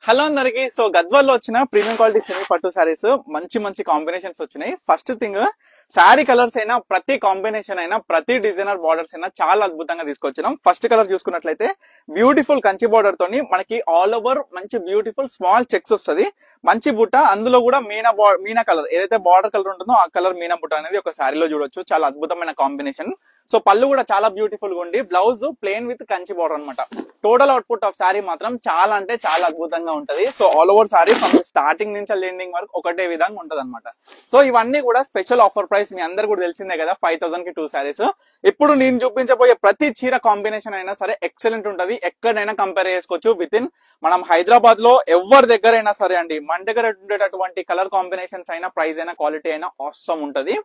Hello అందరికి. So గద్వాల్లో వచ్చిన premium quality semi పట్టు సారీస్ మంచి మంచి కాంబినేషన్స్ వచ్చినాయి. ఫస్ట్ థింగ్, శారీ కలర్స్ అయినా ప్రతి కాంబినేషన్ అయినా ప్రతి డిజైనర్ బార్డర్స్ అయినా చాలా అద్భుతంగా తీసుకొచ్చినాం. ఫస్ట్ కలర్ చూసుకున్నట్లయితే బ్యూటిఫుల్ కంచి బార్డర్ తోని మనకి ఆల్ ఓవర్ మంచి బ్యూటిఫుల్ స్మాల్ చెక్స్ వస్తుంది, మంచి బుట్ట, అందులో కూడా మీనా కలర్ ఏదైతే బార్డర్ కలర్ ఉంటుందో ఆ కలర్ మీనా బుట్ట అనేది ఒక శారీలో చూడొచ్చు. చాలా అద్భుతమైన కాంబినేషన్. సో పళ్ళు కూడా చాలా బ్యూటిఫుల్ గా ఉండి blouse plain with Kanchi border అనమాట. టోటల్ అవుట్పుట్ ఆఫ్ శారీ మాత్రం చాలా అంటే చాలా అద్భుతంగా ఉంటది. So all over sari from starting నుంచి ఎండింగ్ వరకు ఒకటే విధంగా ఉంటది అనమాట. సో ఇవన్నీ కూడా స్పెషల్ ఆఫర్ ప్రైస్, మీ అందరు కూడా తెలిసిందే కదా, 5000 కి 2 శారీస్. ఇప్పుడు నేను చూపించబోయే ప్రతి చీర కాంబినేషన్ అయినా సరే ఎక్సలెంట్ ఉంటది, ఎక్కడైనా కంపేర్ చేసుకోవచ్చు. విత్ ఇన్ మనం హైదరాబాద్ లో ఎవరి దగ్గర అయినా సరే అండి, మన దగ్గర ఉండేటటువంటి కలర్ కాంబినేషన్స్ అయినా ప్రైస్ అయినా క్వాలిటీ అయినా ఆసమ్ ఉంటది.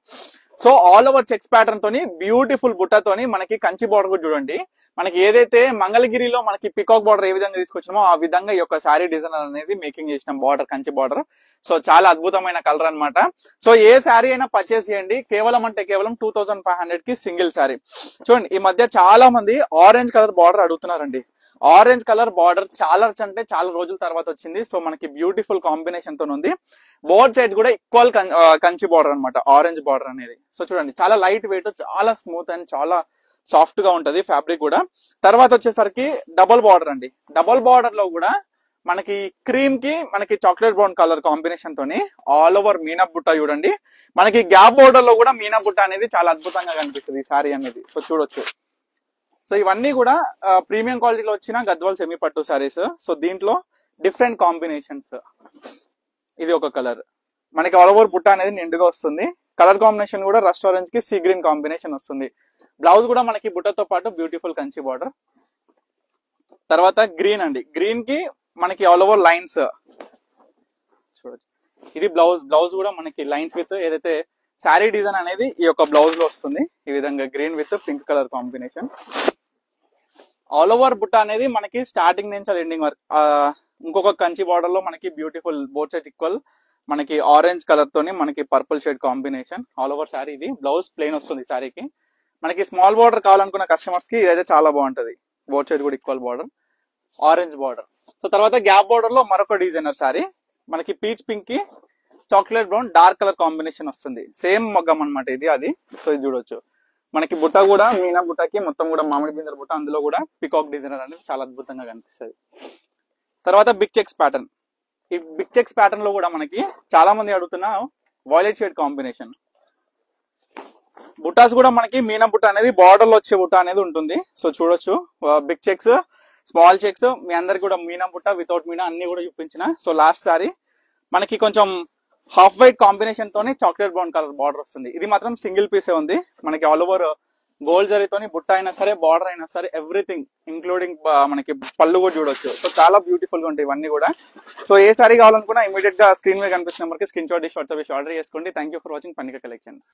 So all over checks pattern తోని బ్యూటిఫుల్ బుట్టతోని మనకి కంచి బార్డర్ కూడా చూడండి. మనకి ఏదైతే మంగళగిరిలో మనకి పికాక్ బార్డర్ ఏ విధంగా తీసుకొచ్చినామో ఆ విధంగా ఈ యొక్క శారీ డిజైన్ అనేది మేకింగ్ చేసినాం, బార్డర్ కంచి బార్డర్. సో చాలా అద్భుతమైన కలర్ అన్నమాట. సో ఏ శారీ అయినా పర్చేస్ చేయండి, కేవలం అంటే కేవలం 2500 కి సింగిల్ శారీ. చూడండి, ఈ మధ్య చాలా మంది ఆరెంజ్ కలర్ బార్డర్ అడుగుతున్నారండి. ఆరెంజ్ కలర్ బార్డర్ చాలా అంటే చాలా రోజుల తర్వాత వచ్చింది. సో మనకి బ్యూటిఫుల్ కాంబినేషన్ తో ఉంది. బోత్ సైడ్ కూడా ఈక్వల్ కంచి బార్డర్ అన్నమాట, ఆరెంజ్ బార్డర్ అనేది. సో చూడండి, చాలా లైట్ వెయిట్, చాలా స్మూత్ అండ్ చాలా సాఫ్ట్ గా ఉంటది ఫ్యాబ్రిక్ కూడా. తర్వాత వచ్చేసరికి డబుల్ బార్డర్ అండి. డబుల్ బార్డర్ లో కూడా మనకి క్రీమ్ కి మనకి చాక్లెట్ బ్రౌన్ కలర్ కాంబినేషన్ తోని ఆల్ ఓవర్ మీనా బుట్ట చూడండి. మనకి గ్యాప్ బోర్డర్ లో కూడా మీనా బుట్ట అనేది చాలా అద్భుతంగా కనిపిస్తుంది ఈ శారీ అనేది. సో చూడొచ్చు. సో ఇవన్నీ కూడా ప్రీమియం క్వాలిటీలో వచ్చిన గద్వాల్ సెమీ పట్టు శారీస్. సో దీంట్లో డిఫరెంట్ కాంబినేషన్స్. ఇది ఒక కలర్, మనకి ఆల్ ఓవర్ బుట్ట అనేది నిండుగా వస్తుంది. కలర్ కాంబినేషన్ కూడా రస్ట్ ఆరెంజ్ కి సీ గ్రీన్ కాంబినేషన్ వస్తుంది. బ్లౌజ్ కూడా మనకి బుట్టతో పాటు బ్యూటిఫుల్ కంచి బార్డర్. తర్వాత గ్రీన్ అండి, గ్రీన్ కి మనకి ఆల్ ఓవర్ లైన్స్ చూడొచ్చు. ఇది బ్లౌజ్ కూడా మనకి లైన్స్ విత్ ఏదైతే శారీ డిజైన్ అనేది ఈ యొక్క బ్లౌజ్ లో వస్తుంది. ఈ విధంగా green with pink colour combination. All over బుట్ట అనేది మనకి స్టార్టింగ్ నుంచి అది ఎండింగ్ వరకు. ఇంకొక కంచి బార్డర్ లో మనకి బ్యూటిఫుల్ బోత్ సైడ్ ఈక్వల్ మనకి ఆరెంజ్ కలర్ తోని మనకి purple shade combination all over sari. ఇది బ్లౌజ్ ప్లెయిన్ వస్తుంది శారీకి. మనకి స్మాల్ బార్డర్ కావాలనుకున్న కస్టమర్స్ కి ఇదైతే చాలా బాగుంటది. బోత్ సైడ్ కూడా equal border, orange border. So తర్వాత గ్యాప్ బార్డర్ లో మరొక డిజైనర్ శారీ, మనకి పీచ్ పింక్ కి chocolate brown dark colour combination వస్తుంది. సేమ్ మగ్గం అనమాట ఇది అది. సో ఇది చూడొచ్చు. మనకి బుట్ట కూడా మీనా బుట్టకి మొత్తం కూడా మామిడి బిందెల బుట్ట, అందులో కూడా పికాక్ డిజైనర్ అనేది చాలా అద్భుతంగా కనిపిస్తుంది. తర్వాత బిగ్ చెక్స్ ప్యాటర్న్. ఈ బిగ్ చెక్స్ ప్యాటర్న్ లో కూడా మనకి చాలా మంది అడుగుతున్న వైలెట్ షేడ్ కాంబినేషన్. బుట్టాస్ కూడా మనకి మీనా బుట్ట అనేది బార్డర్ లో వచ్చే బుట్ట అనేది ఉంటుంది. సో చూడొచ్చు, బిగ్ చెక్స్, స్మాల్ చెక్స్, మీ అందరికి కూడా మీనా బుట్ట వితౌట్ మీనా అన్ని కూడా చూపించిన. సో లాస్ట్ సారీ మనకి కొంచెం హాఫ్ వైట్ కాంబినేషన్ తోని చాక్లెట్ బ్రౌన్ కలర్ బార్డర్ వస్తుంది. ఇది మాత్రం సింగిల్ పీసే ఉంది. మనకి ఆల్ ఓవర్ గోల్డ్ జరీతోని బుట్ట అయినా సరే, బార్డర్ అయినా సరే, ఎవ్రీథింగ్ ఇంక్లూడింగ్ మనకి పళ్ళు కూడా చూడొచ్చు. సో చాలా బ్యూటిఫుల్ గా ఉంటాయి ఇవన్నీ కూడా. సో ఏ సారీ కావాలనుకున్నా ఇమీడియట్ గా స్క్రీన్ మీద కనిపిస్తున్న నెంబర్ కి స్క్రీన్ షాట్ తీసి వాట్సాప్ ఆర్డర్ చేసుకోండి. Thank you for watching Panika collections.